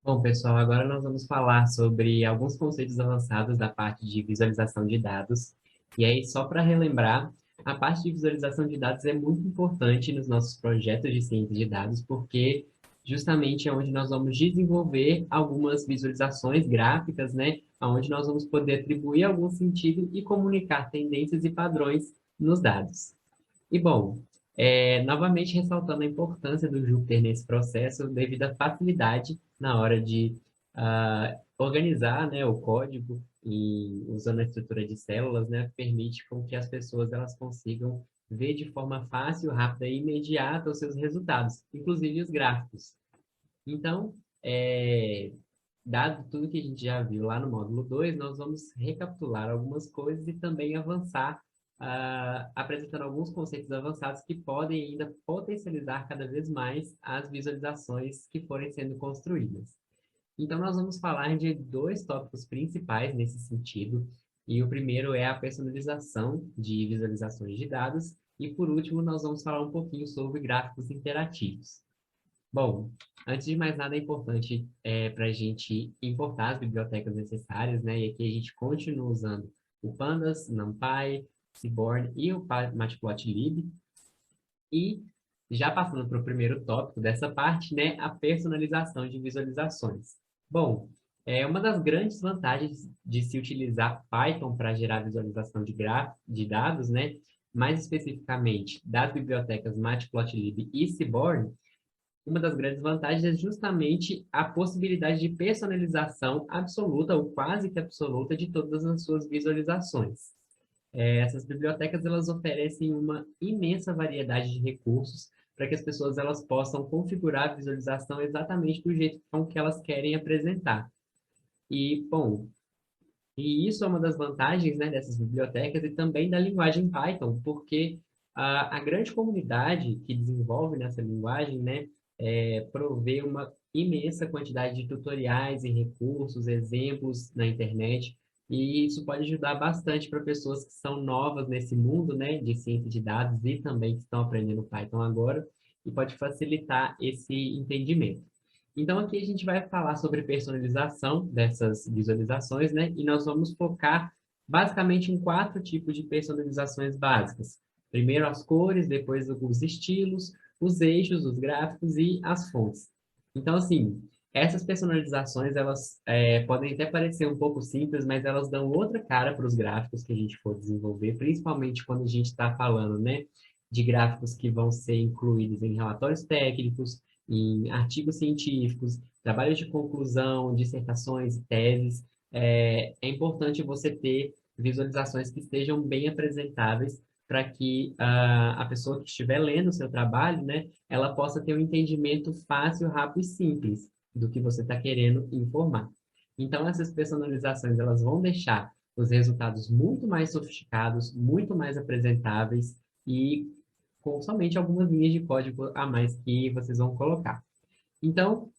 Bom, pessoal, agora nós vamos falar sobre alguns conceitos avançados da parte de visualização de dados. E aí, só para relembrar, a parte de visualização de dados é muito importante nos nossos projetos de ciência de dados, porque justamente é onde nós vamos desenvolver algumas visualizações gráficas, né? Onde nós vamos poder atribuir algum sentido e comunicar tendências e padrões nos dados. E, bom, novamente ressaltando a importância do Jupyter nesse processo, devido à facilidade na hora de organizar, né, o código e usando a estrutura de células, né, permite com que as pessoas elas consigam ver de forma fácil, rápida e imediata os seus resultados, inclusive os gráficos. Então, dado tudo que a gente já viu lá no módulo 2, nós vamos recapitular algumas coisas e também avançar, apresentando alguns conceitos avançados que podem ainda potencializar cada vez mais as visualizações que forem sendo construídas. Então, nós vamos falar de dois tópicos principais nesse sentido, e o primeiro é a personalização de visualizações de dados, e por último, nós vamos falar um pouquinho sobre gráficos interativos. Bom, antes de mais nada, é importante para a gente importar as bibliotecas necessárias, né? E aqui a gente continua usando o Pandas, NumPy, Seaborn e o Matplotlib. E já passando para o primeiro tópico dessa parte, né? A personalização de visualizações. Bom, uma das grandes vantagens de se utilizar Python para gerar visualização de dados, né? Mais especificamente das bibliotecas Matplotlib e Seaborn, uma das grandes vantagens é justamente a possibilidade de personalização absoluta ou quase que absoluta de todas as suas visualizações. Essas bibliotecas elas oferecem uma imensa variedade de recursos para que as pessoas elas possam configurar a visualização exatamente do jeito com que elas querem apresentar. E, bom, e isso é uma das vantagens, né, dessas bibliotecas e também da linguagem Python, porque a grande comunidade que desenvolve nessa linguagem, né, provê uma imensa quantidade de tutoriais e recursos, exemplos na internet, e isso pode ajudar bastante para pessoas que são novas nesse mundo, né, de ciência de dados e também que estão aprendendo Python agora, e pode facilitar esse entendimento. Então, aqui a gente vai falar sobre personalização dessas visualizações, né? E nós vamos focar basicamente em quatro tipos de personalizações básicas. Primeiro as cores, depois os estilos, os eixos, os gráficos e as fontes. Então, assim, essas personalizações, elas podem até parecer um pouco simples, mas elas dão outra cara para os gráficos que a gente for desenvolver, principalmente quando a gente está falando, né, de gráficos que vão ser incluídos em relatórios técnicos, em artigos científicos, trabalhos de conclusão, dissertações, teses. É importante você ter visualizações que estejam bem apresentáveis para que a pessoa que estiver lendo o seu trabalho, né, ela possa ter um entendimento fácil, rápido e simples do que você está querendo informar. Então, essas personalizações, elas vão deixar os resultados muito mais sofisticados, muito mais apresentáveis e com somente algumas linhas de código a mais que vocês vão colocar. Então,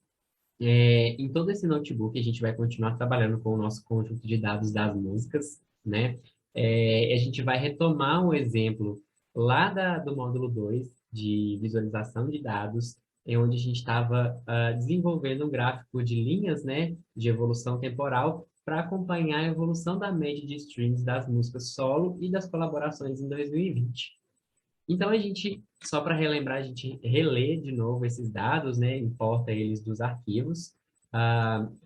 em todo esse notebook, a gente vai continuar trabalhando com o nosso conjunto de dados das músicas, né? A gente vai retomar um exemplo lá do módulo 2 de visualização de dados, em onde a gente estava desenvolvendo um gráfico de linhas, né, de evolução temporal, para acompanhar a evolução da média de streams das músicas solo e das colaborações em 2020. Então, a gente, só para relembrar, a gente relê de novo esses dados, né? Importa eles dos arquivos.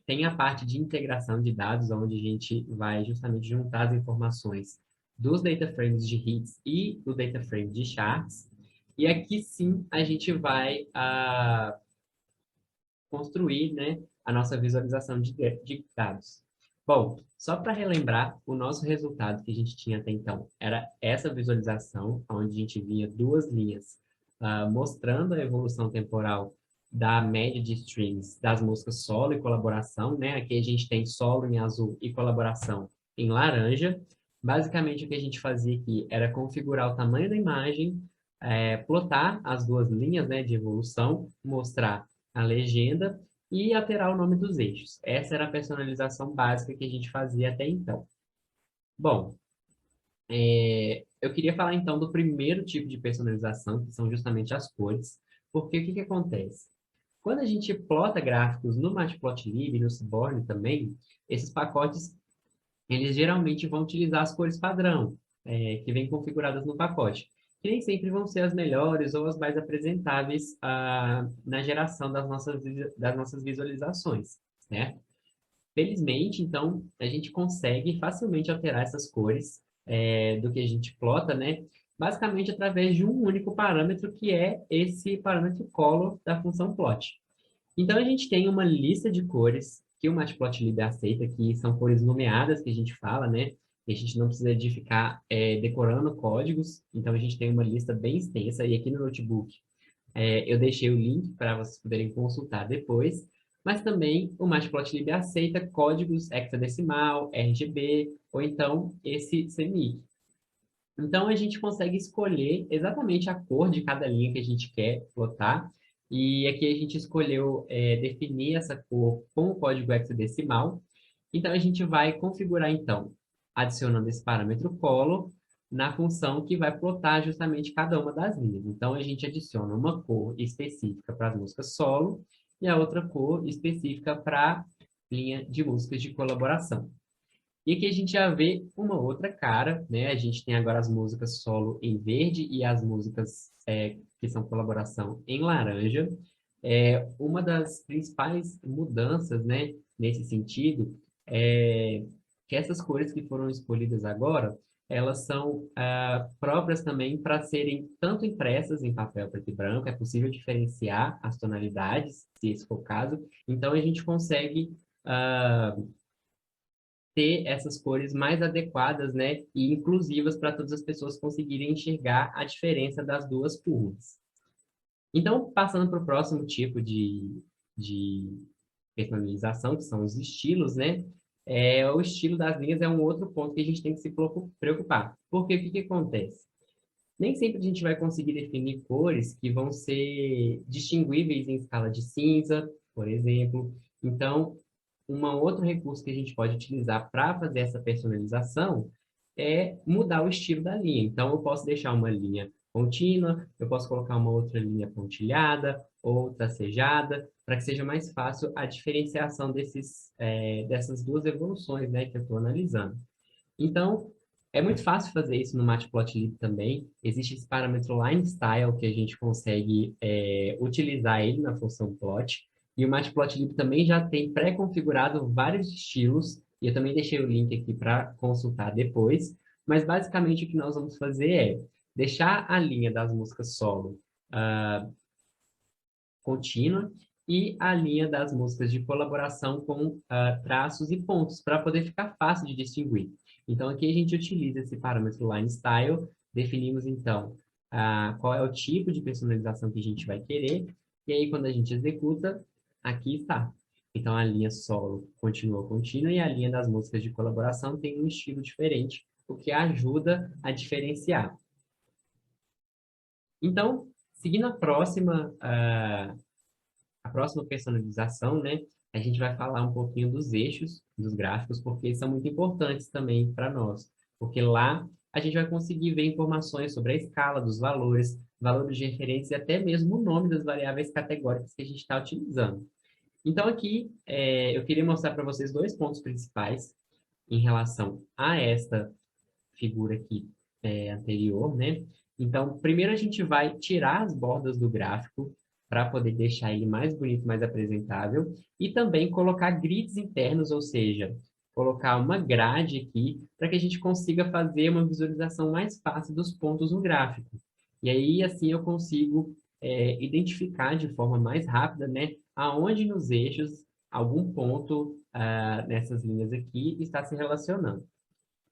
Tem a parte de integração de dados, onde a gente vai justamente juntar as informações dos data frames de hits e do data frame de charts. E aqui sim a gente vai construir, né, a nossa visualização de dados. Bom, só para relembrar, o nosso resultado que a gente tinha até então era essa visualização, onde a gente vinha duas linhas mostrando a evolução temporal da média de streams das músicas solo e colaboração, né? Aqui a gente tem solo em azul e colaboração em laranja. Basicamente, o que a gente fazia aqui era configurar o tamanho da imagem, plotar as duas linhas, né, de evolução, mostrar a legenda e alterar o nome dos eixos. Essa era a personalização básica que a gente fazia até então. Bom, eu queria falar então do primeiro tipo de personalização, que são justamente as cores, porque o que que acontece? Quando a gente plota gráficos no Matplotlib, no Seaborn também, esses pacotes, eles geralmente vão utilizar as cores padrão, que vêm configuradas no pacote, que nem sempre vão ser as melhores ou as mais apresentáveis na geração das nossas visualizações, né? Felizmente, então, a gente consegue facilmente alterar essas cores do que a gente plota, né? Basicamente através de um único parâmetro, que é esse parâmetro color da função plot. Então, a gente tem uma lista de cores que o Matplotlib aceita, que são cores nomeadas, que a gente fala, né? E a gente não precisa de ficar decorando códigos. Então, a gente tem uma lista bem extensa. E aqui no notebook, eu deixei o link para vocês poderem consultar depois. Mas também o Matplotlib aceita códigos hexadecimal, RGB, ou então esse CMYK. Então, a gente consegue escolher exatamente a cor de cada linha que a gente quer plotar. E aqui a gente escolheu definir essa cor com o código hexadecimal. Então, a gente vai configurar, então, adicionando esse parâmetro color na função que vai plotar justamente cada uma das linhas. Então, a gente adiciona uma cor específica para as músicas solo e a outra cor específica para a linha de músicas de colaboração. E aqui a gente já vê uma outra cara, né? A gente tem agora as músicas solo em verde e as músicas que são colaboração em laranja. Uma das principais mudanças, né, nesse sentido, é que essas cores que foram escolhidas agora, elas são próprias também para serem tanto impressas em papel preto e branco, é possível diferenciar as tonalidades, se esse for o caso. Então, a gente consegue ter essas cores mais adequadas, né, e inclusivas para todas as pessoas conseguirem enxergar a diferença das duas curvas. Então, passando para o próximo tipo de personalização, que são os estilos, né, o estilo das linhas é um outro ponto que a gente tem que se preocupar. Porque o que acontece? Nem sempre a gente vai conseguir definir cores que vão ser distinguíveis em escala de cinza, por exemplo. Então, um outro recurso que a gente pode utilizar para fazer essa personalização é mudar o estilo da linha. Então, eu posso deixar uma linha contínua, eu posso colocar uma outra linha pontilhada, outra tracejada, para que seja mais fácil a diferenciação dessas duas evoluções, né, que eu estou analisando. Então, é muito fácil fazer isso no Matplotlib também. Existe esse parâmetro lineStyle que a gente consegue utilizar ele na função plot. E o Matplotlib também já tem pré-configurado vários estilos. E eu também deixei o link aqui para consultar depois. Mas basicamente o que nós vamos fazer é deixar a linha das músicas solo contínua e a linha das músicas de colaboração com traços e pontos, para poder ficar fácil de distinguir. Então, aqui a gente utiliza esse parâmetro lineStyle, definimos, então, qual é o tipo de personalização que a gente vai querer, e aí, quando a gente executa, aqui está. Então, a linha solo continua contínua e a linha das músicas de colaboração tem um estilo diferente, o que ajuda a diferenciar. Então, seguindo a próxima personalização, né, a gente vai falar um pouquinho dos eixos dos gráficos, porque eles são muito importantes também para nós, porque lá a gente vai conseguir ver informações sobre a escala dos valores, valores de referência e até mesmo o nome das variáveis categóricas que a gente está utilizando. Então, aqui, eu queria mostrar para vocês dois pontos principais em relação a esta figura aqui anterior, né? Então, primeiro a gente vai tirar as bordas do gráfico para poder deixar ele mais bonito, mais apresentável, e também colocar grids internos, ou seja, colocar uma grade aqui para que a gente consiga fazer uma visualização mais fácil dos pontos no gráfico. E aí, assim, eu consigo identificar de forma mais rápida, né, aonde nos eixos algum ponto nessas linhas aqui está se relacionando.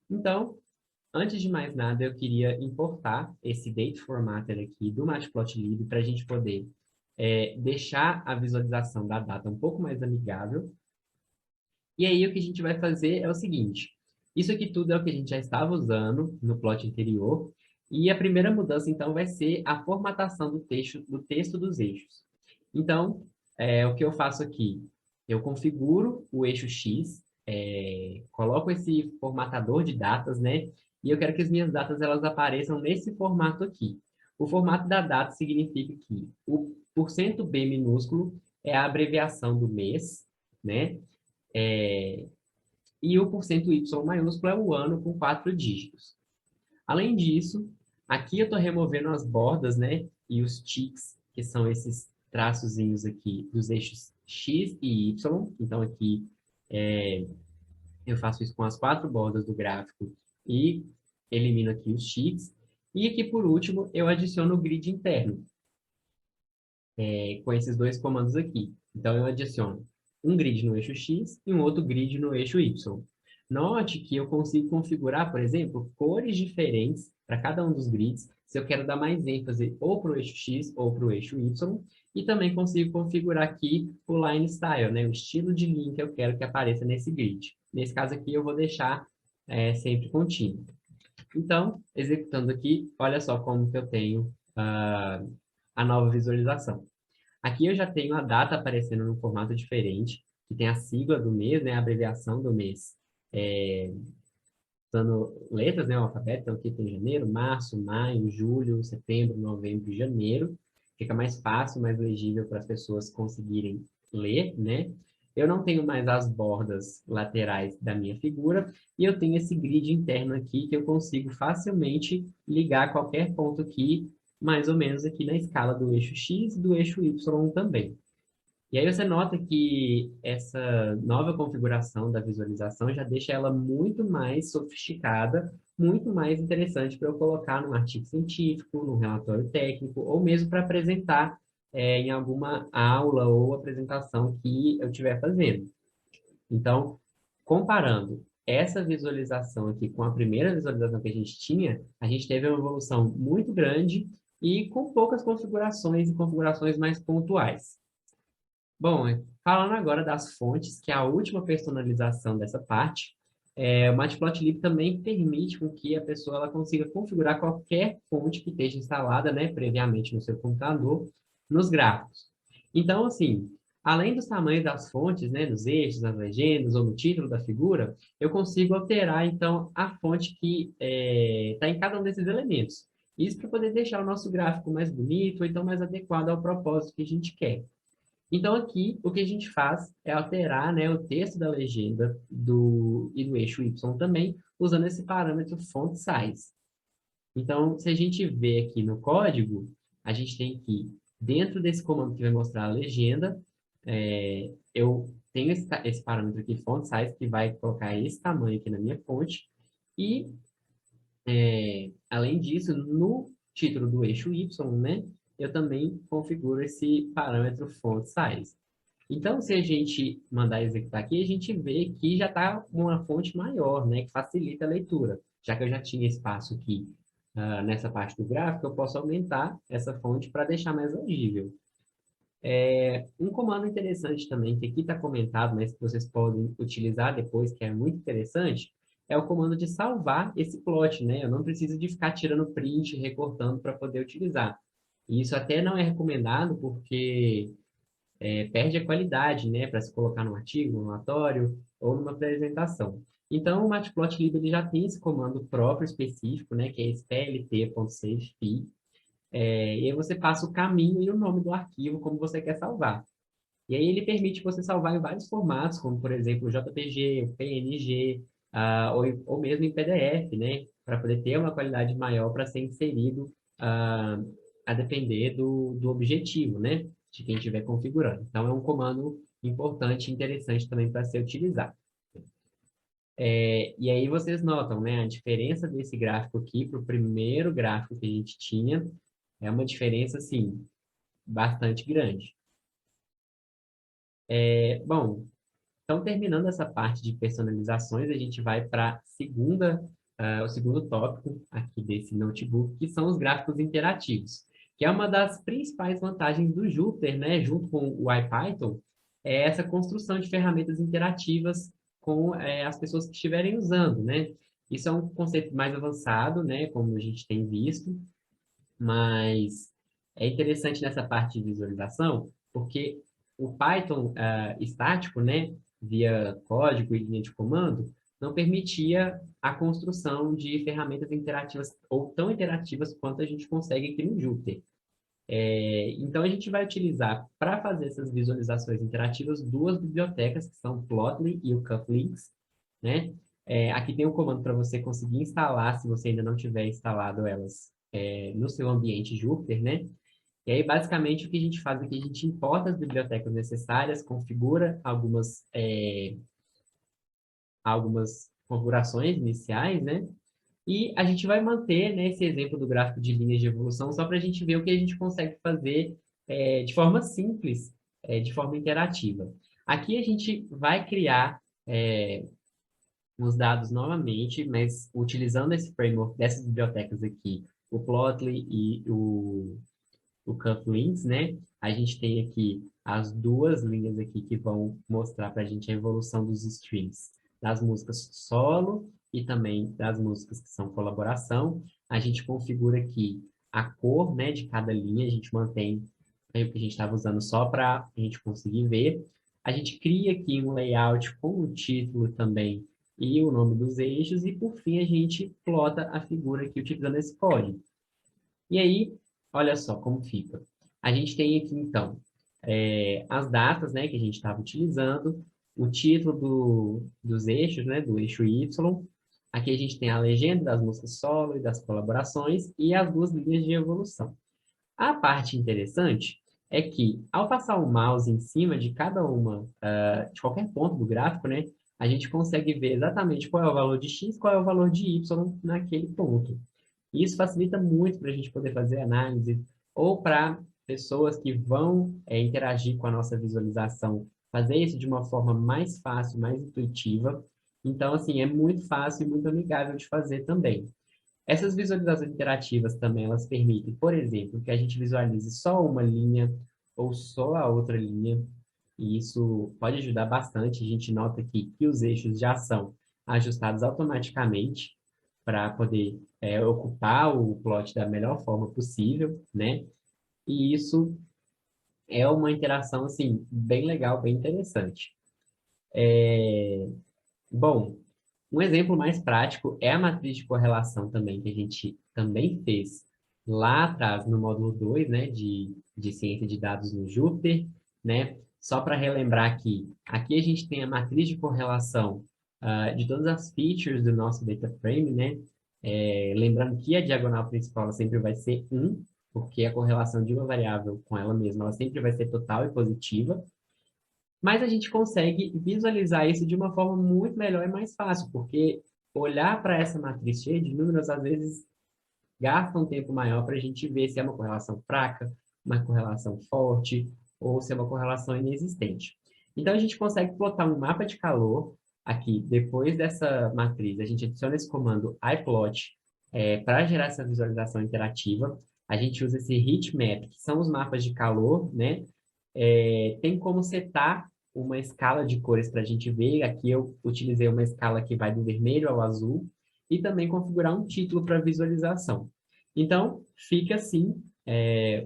Então, antes de mais nada, eu queria importar esse date formatter aqui do Matplotlib para a gente poder deixar a visualização da data um pouco mais amigável. E aí, o que a gente vai fazer é o seguinte. Isso aqui tudo é o que a gente já estava usando no plot anterior. E a primeira mudança, então, vai ser a formatação do texto dos eixos. Então, o que eu faço aqui? Eu configuro o eixo X, coloco esse formatador de datas, né? E eu quero que as minhas datas elas apareçam nesse formato aqui. O formato da data significa que o %B minúsculo é a abreviação do mês, né? E o porcento Y maiúsculo é o ano com 4 dígitos. Além disso, aqui eu estou removendo as bordas, né? E os ticks, que são esses traçozinhos aqui dos eixos X e Y. Então, aqui eu faço isso com as 4 bordas do gráfico e elimino aqui os ticks. E aqui, por último, eu adiciono o grid interno, com esses dois comandos aqui. Então, eu adiciono um grid no eixo X e um outro grid no eixo Y. Note que eu consigo configurar, por exemplo, cores diferentes para cada um dos grids, se eu quero dar mais ênfase ou para o eixo X ou para o eixo Y, e também consigo configurar aqui o line style, né? O estilo de linha que eu quero que apareça nesse grid. Nesse caso aqui, eu vou deixar sempre contínuo. Então, executando aqui, olha só como que eu tenho a nova visualização. Aqui eu já tenho a data aparecendo num formato diferente, que tem a sigla do mês, né, a abreviação do mês, usando letras, né, o alfabeto. Então aqui tem janeiro, março, maio, julho, setembro, novembro e janeiro. Fica mais fácil, mais legível para as pessoas conseguirem ler, né? Eu não tenho mais as bordas laterais da minha figura e eu tenho esse grid interno aqui que eu consigo facilmente ligar qualquer ponto aqui, mais ou menos aqui na escala do eixo X e do eixo Y também. E aí você nota que essa nova configuração da visualização já deixa ela muito mais sofisticada, muito mais interessante para eu colocar num artigo científico, num relatório técnico, ou mesmo para apresentar em alguma aula ou apresentação que eu estiver fazendo. Então, comparando essa visualização aqui com a primeira visualização que a gente teve uma evolução muito grande e com poucas configurações e configurações mais pontuais. Bom, falando agora das fontes, que é a última personalização dessa parte, o Matplotlib também permite com que a pessoa ela consiga configurar qualquer fonte que esteja instalada, né, previamente no seu computador, nos gráficos. Então, assim, além dos tamanhos das fontes, né, dos eixos, das legendas ou no título da figura, eu consigo alterar, então, a fonte que está em cada um desses elementos. Isso para poder deixar o nosso gráfico mais bonito ou então mais adequado ao propósito que a gente quer. Então, aqui, o que a gente faz é alterar, né, o texto da legenda e do eixo Y também, usando esse parâmetro font size. Então, se a gente vê aqui no código, a gente tem que, dentro desse comando que vai mostrar a legenda, eu tenho esse parâmetro aqui, font size, que vai colocar esse tamanho aqui na minha fonte. E, além disso, no título do eixo Y, né, eu também configuro esse parâmetro font size. Então, se a gente mandar executar aqui, a gente vê que já está uma fonte maior, né, que facilita a leitura. Já que eu já tinha espaço aqui nessa parte do gráfico, eu posso aumentar essa fonte para deixar mais legível. Um comando interessante também, que aqui está comentado, mas que vocês podem utilizar depois, que é muito interessante, é o comando de salvar esse plot, né? Eu não preciso de ficar tirando print, recortando para poder utilizar. E isso até não é recomendado, porque perde a qualidade, né, para se colocar num artigo, num relatório ou numa apresentação. Então, o Matplotlib ele já tem esse comando próprio específico, né, que é esse plt.savefig, e aí você passa o caminho e o nome do arquivo como você quer salvar. E aí ele permite você salvar em vários formatos, como, por exemplo, o JPG, o PNG, ou mesmo em PDF, né, para poder ter uma qualidade maior para ser inserido a depender do objetivo, né, de quem estiver configurando. Então, é um comando importante e interessante também para ser utilizado. E aí vocês notam, né, a diferença desse gráfico aqui para o primeiro gráfico que a gente tinha é uma diferença, assim, bastante grande. Bom, então, terminando essa parte de personalizações, a gente vai para o segundo tópico aqui desse notebook, que são os gráficos interativos, que é uma das principais vantagens do Jupyter, né, junto com o IPython, é essa construção de ferramentas interativas com as pessoas que estiverem usando, né? Isso é um conceito mais avançado, né, como a gente tem visto, mas é interessante nessa parte de visualização, porque o Python estático, né, via código e linha de comando, não permitia a construção de ferramentas interativas ou tão interativas quanto a gente consegue aqui no Jupyter. Então, a gente vai utilizar, para fazer essas visualizações interativas, duas bibliotecas, que são o Plotly e o Cufflinks, né? Aqui tem um comando para você conseguir instalar, se você ainda não tiver instalado elas, no seu ambiente Jupyter, né? E aí, basicamente, o que a gente faz aqui, a gente importa as bibliotecas necessárias, configura algumas configurações iniciais, né? E a gente vai manter, né, esse exemplo do gráfico de linhas de evolução só para a gente ver o que a gente consegue fazer de forma simples, de forma interativa. Aqui a gente vai criar os dados novamente, mas utilizando esse framework dessas bibliotecas aqui, o Plotly e o Cufflinks, né? A gente tem aqui as duas linhas aqui que vão mostrar para a gente a evolução dos streams, das músicas solo e também das músicas que são colaboração. A gente configura aqui a cor, né, de cada linha, a gente mantém aí o que a gente estava usando só para a gente conseguir ver. A gente cria aqui um layout com o título também e o nome dos eixos, e por fim a gente plota a figura aqui utilizando esse código. E aí, olha só como fica. A gente tem aqui, então, as datas, né, que a gente estava utilizando, o título dos eixos, né, do eixo Y. Aqui a gente tem a legenda das músicas solo e das colaborações e as duas linhas de evolução. A parte interessante é que, ao passar o mouse em cima de cada uma, de qualquer ponto do gráfico, né, a gente consegue ver exatamente qual é o valor de X, qual é o valor de Y naquele ponto. E isso facilita muito para a gente poder fazer análise, ou para pessoas que vão interagir com a nossa visualização, fazer isso de uma forma mais fácil, mais intuitiva. Então, assim, é muito fácil e muito amigável de fazer também. Essas visualizações interativas também, elas permitem, por exemplo, que a gente visualize só uma linha ou só a outra linha, e isso pode ajudar bastante. A gente nota aqui que os eixos já são ajustados automaticamente para poder ocupar o plot da melhor forma possível, né? E isso é uma interação, assim, bem legal, bem interessante. Bom, um exemplo mais prático é a matriz de correlação também, que a gente também fez lá atrás no módulo 2, né, de ciência de dados no Jupyter, né? Só para relembrar aqui a gente tem a matriz de correlação de todas as features do nosso data frame, né? Lembrando que a diagonal principal ela sempre vai ser 1, porque a correlação de uma variável com ela mesma, ela sempre vai ser total e positiva. Mas a gente consegue visualizar isso de uma forma muito melhor e mais fácil, porque olhar para essa matriz cheia de números, às vezes, gasta um tempo maior para a gente ver se é uma correlação fraca, uma correlação forte, ou se é uma correlação inexistente. Então, a gente consegue plotar um mapa de calor aqui, depois dessa matriz, a gente adiciona esse comando iPlot para gerar essa visualização interativa. A gente usa esse heatmap, que são os mapas de calor, né? Tem como setar uma escala de cores para a gente ver. Aqui eu utilizei uma escala que vai do vermelho ao azul e também configurar um título para visualização. Então, fica assim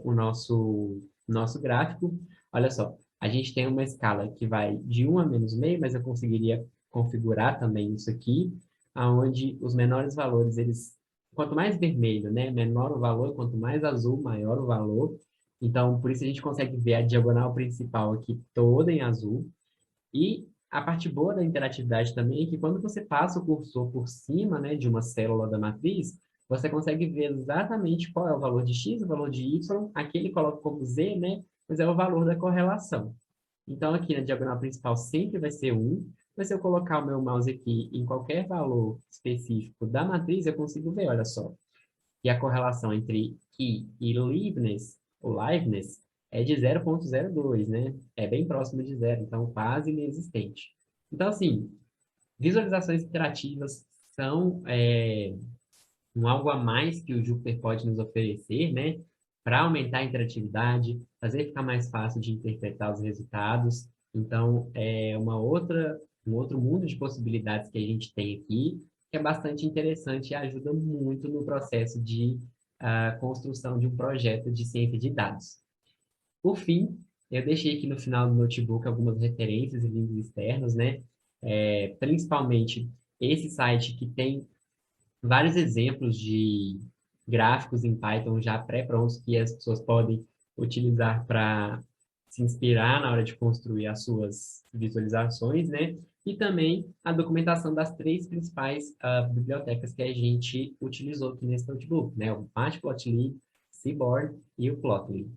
o nosso gráfico. Olha só, a gente tem uma escala que vai de 1 a menos meio, mas eu conseguiria configurar também isso aqui, aonde os menores valores, quanto mais vermelho, né, menor o valor, quanto mais azul, maior o valor. Então, por isso a gente consegue ver a diagonal principal aqui toda em azul. E a parte boa da interatividade também é que quando você passa o cursor por cima, né, de uma célula da matriz, você consegue ver exatamente qual é o valor de x, o valor de y. Aqui ele coloca como z, né, mas é o valor da correlação. Então, aqui na diagonal principal sempre vai ser 1, mas se eu colocar o meu mouse aqui em qualquer valor específico da matriz, eu consigo ver, olha só, que a correlação entre key e liveness, é de 0,02, né? É bem próximo de zero, então quase inexistente. Então, assim, visualizações interativas são um algo a mais que o Jupyter pode nos oferecer, né? Para aumentar a interatividade, fazer ficar mais fácil de interpretar os resultados. Então, um outro mundo de possibilidades que a gente tem aqui, que é bastante interessante e ajuda muito no processo de construção de um projeto de ciência de dados. Por fim, eu deixei aqui no final do notebook algumas referências e links externos, né? Principalmente esse site que tem vários exemplos de gráficos em Python já pré-prontos que as pessoas podem utilizar para se inspirar na hora de construir as suas visualizações, né? E também a documentação das três principais bibliotecas que a gente utilizou aqui nesse notebook, né? O Matplotlib, Seaborn e o Plotly.